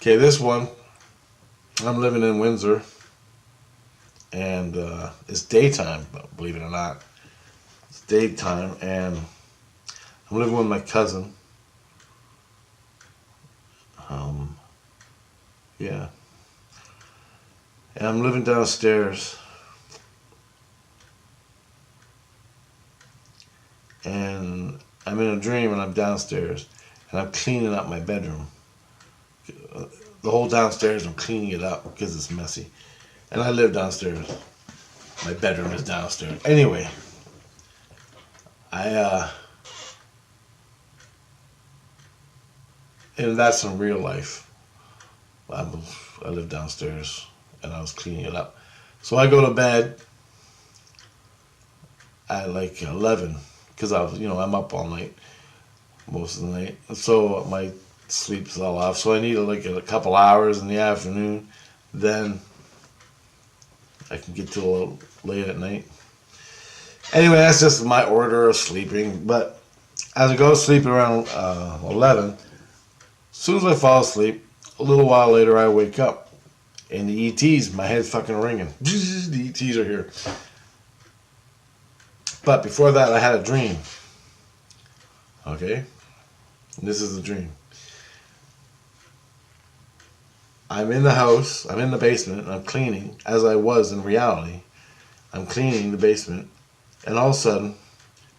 Okay, this one, I'm living in Windsor, and it's daytime, believe it or not. It's daytime, and I'm living with my cousin. Um, yeah. And I'm living downstairs, and I'm in a dream, and I'm downstairs, and I'm cleaning up my bedroom. The whole downstairs, I'm cleaning it up because it's messy. And I live downstairs. My bedroom is downstairs. Anyway, I and that's in real life. I live downstairs, and I was cleaning it up. So I go to bed at like 11 because I'm up all night, most of the night. So my sleep's all off. So I need like a couple hours in the afternoon. Then I can get till a little late at night. Anyway, that's just my order of sleeping. But as I go to sleep around 11, as soon as I fall asleep, a little while later I wake up. And the ETs, my head's fucking ringing. The ETs are here. But before that, I had a dream. Okay? And this is the dream. I'm in the house, I'm in the basement, and I'm cleaning, as I was in reality. I'm cleaning the basement, and all of a sudden,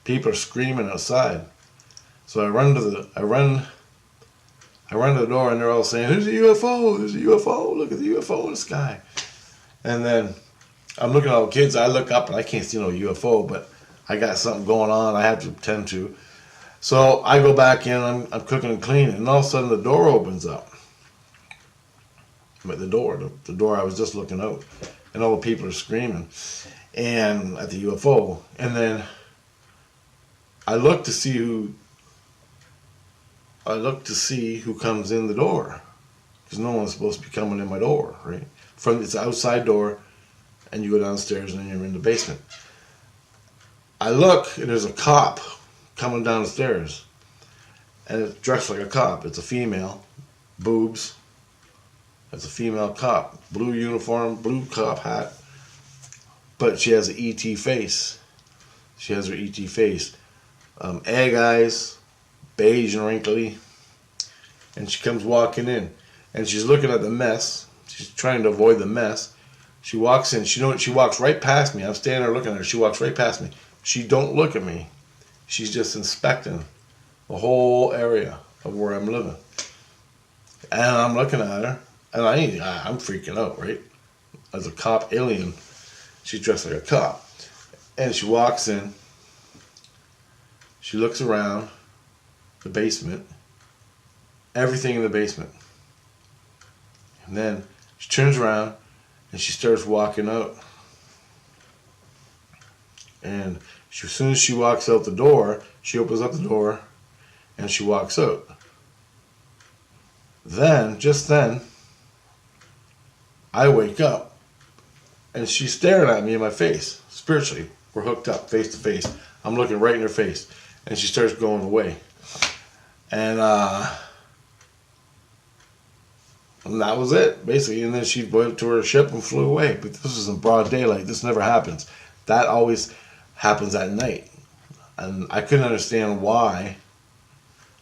people are screaming outside. So I run to the door, and they're all saying, "There's a UFO! There's a UFO! Look at the UFO in the sky!" And then I'm looking at all the kids. I look up, and I can't see no UFO, but I got something going on I have to attend to. So I go back in. I'm cooking and cleaning, and all of a sudden the door opens up. But the door I was just looking out, and all the people are screaming, and at the UFO. And then I look to see who comes in the door, because no one's supposed to be coming in my door, right? From it's outside door, and you go downstairs, and then you're in the basement. I look, and there's a cop coming down the stairs, and it's dressed like a cop. It's a female, boobs. It's a female cop, blue uniform, blue cop hat, but she has an ET face. She has her ET face, egg eyes, beige and wrinkly, and she comes walking in, and she's looking at the mess. She's trying to avoid the mess. She walks in. She walks right past me. I'm standing there looking at her. She walks right past me. She don't look at me. She's just inspecting the whole area of where I'm living, and I'm looking at her. And I'm freaking out, right? As a cop alien, she's dressed like a cop. And she walks in. She looks around the basement. Everything in the basement. And then she turns around and she starts walking out. And as soon as she walks out the door, she opens up the door and she walks out. Just then, I wake up, and she's staring at me in my face. Spiritually, we're hooked up, face to face. I'm looking right in her face, and she starts going away. And that was it, basically. And then she went to her ship and flew away. But this was in broad daylight. This never happens. That always happens at night. And I couldn't understand why.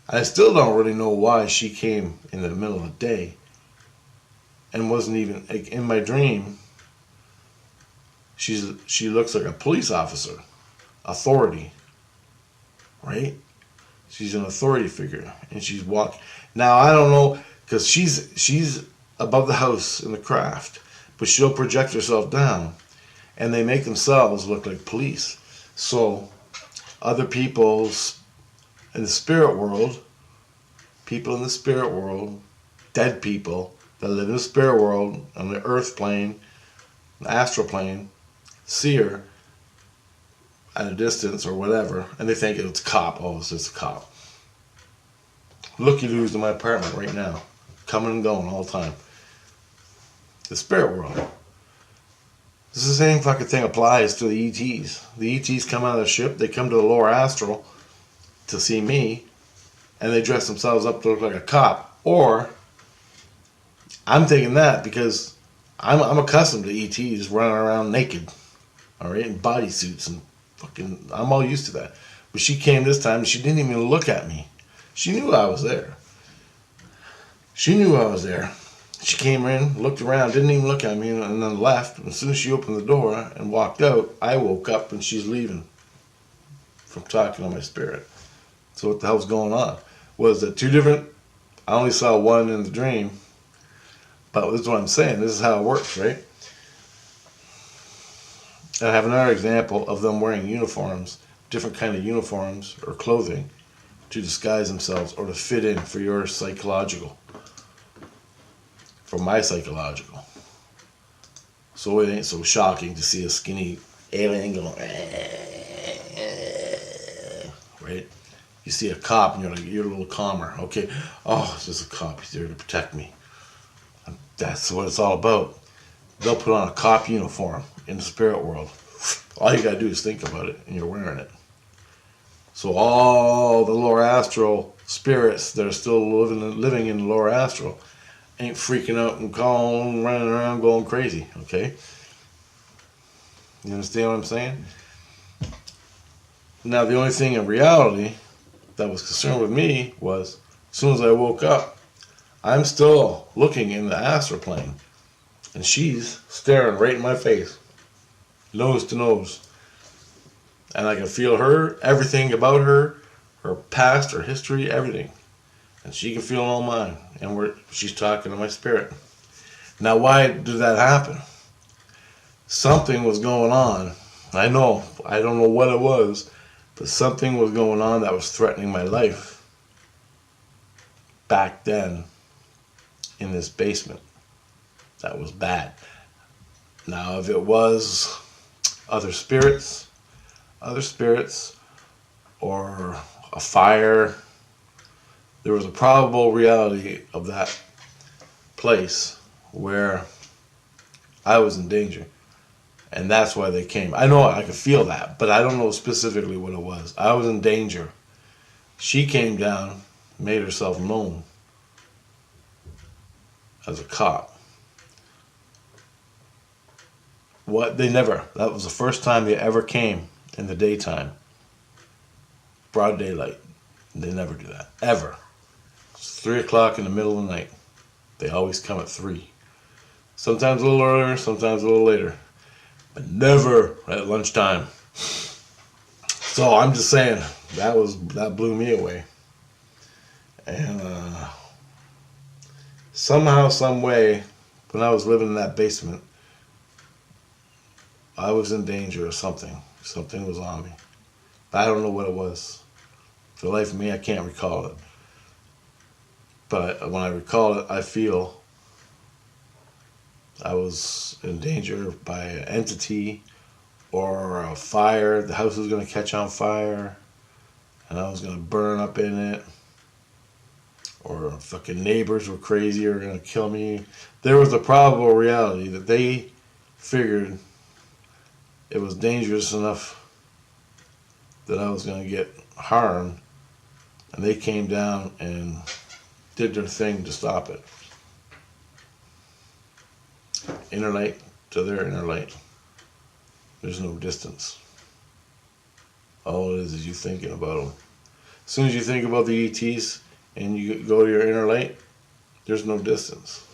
I still don't really know why she came in the middle of the day. And wasn't even like, in my dream. She looks like a police officer, authority, right? She's an authority figure, and she's walking. Now I don't know, because she's above the house in the craft, but she'll project herself down, and they make themselves look like police. So other people's in the spirit world, dead people that live in the spirit world, on the earth plane, the astral plane, see her at a distance or whatever, and they think it's a cop. Oh, it's just a cop. Looky-loos in my apartment right now, coming and going all the time. The spirit world. This is the same fucking thing applies to the ETs. The ETs come out of the ship, they come to the lower astral to see me, and they dress themselves up to look like a cop. Or I'm thinking that because I'm accustomed to ETs running around naked, all right, in bodysuits and fucking. I'm all used to that. But she came this time and she didn't even look at me. She knew I was there. She knew I was there. She came in, looked around, didn't even look at me, and then left. And as soon as she opened the door and walked out, I woke up and she's leaving from talking to my spirit. So what the hell's going on? Was that two different? I only saw one in the dream, but this is what I'm saying. This is how it works, right? And I have another example of them wearing uniforms, different kind of uniforms or clothing to disguise themselves or to fit in for your psychological. For my psychological. So it ain't so shocking to see a skinny alien going, right? You see a cop and you're a little calmer. Okay, oh, it's just a cop. He's there to protect me. That's what it's all about. They'll put on a cop uniform in the spirit world. All you gotta do is think about it and you're wearing it. So all the lower astral spirits that are still living in the lower astral ain't freaking out and calling, running around, going crazy, okay? You understand what I'm saying? Now, the only thing in reality that was concerned with me was, as soon as I woke up, I'm still looking in the astral plane, and she's staring right in my face, nose to nose. And I can feel her, everything about her past, her history, everything. And she can feel all mine. And she's talking to my spirit. Now, why did that happen? Something was going on. I don't know what it was, but something was going on that was threatening my life back then in this basement. That was bad. Now, if it was other spirits, or a fire, there was a probable reality of that place where I was in danger. And that's why they came. I know I could feel that, but I don't know specifically what it was. I was in danger. She came down, made herself known as a cop. That was the first time they ever came in the daytime. Broad daylight. They never do that. Ever. It's 3 o'clock in the middle of the night. They always come at 3. Sometimes a little earlier, sometimes a little later. But never at lunchtime. So I'm just saying, that blew me away. And somehow, some way, when I was living in that basement, I was in danger of something. Something was on me. I don't know what it was. For the life of me, I can't recall it. But when I recall it, I feel I was in danger by an entity or a fire. The house was going to catch on fire and I was going to burn up in it. Or fucking neighbors were crazy or going to kill me. There was a probable reality that they figured it was dangerous enough that I was going to get harmed. And they came down and did their thing to stop it. Inner light to their inner light. There's no distance. All it is you thinking about them. As soon as you think about the ETs and you go to your inner light, there's no distance.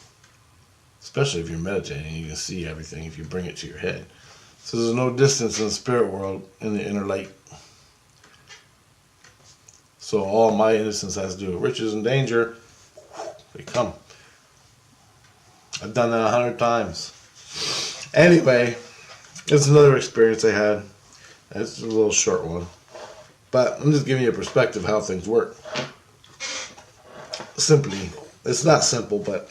Especially if you're meditating, you can see everything if you bring it to your head. So there's no distance in the spirit world in the inner light. So all my innocence has to do with riches and danger. They come. I've done that 100 times. Anyway, it's another experience I had. It's a little short one. But I'm just giving you a perspective of how things work. Simply, it's not simple, but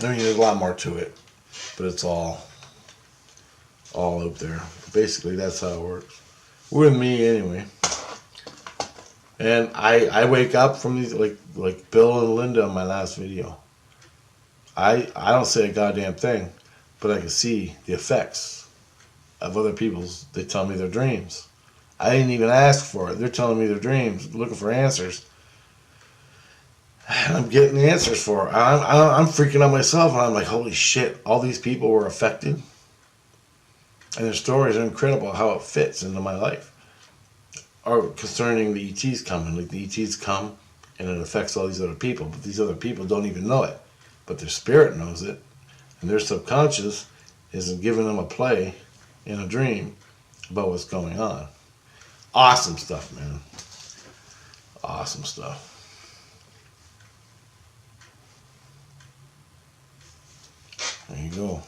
I mean, there's a lot more to it. But it's all out there. Basically, that's how it works. With me, anyway. And I wake up from these, like Bill and Linda in my last video. I don't say a goddamn thing, but I can see the effects of other people's. They tell me their dreams. I didn't even ask for it. They're telling me their dreams, looking for answers. And I'm getting the answers for it. I'm freaking out myself, and I'm like, holy shit! All these people were affected, and their stories are incredible. How it fits into my life, or concerning the ETs coming. Like the ETs come, and it affects all these other people, but these other people don't even know it, but their spirit knows it, and their subconscious is giving them a play in a dream about what's going on. Awesome stuff, man. Awesome stuff. There you go.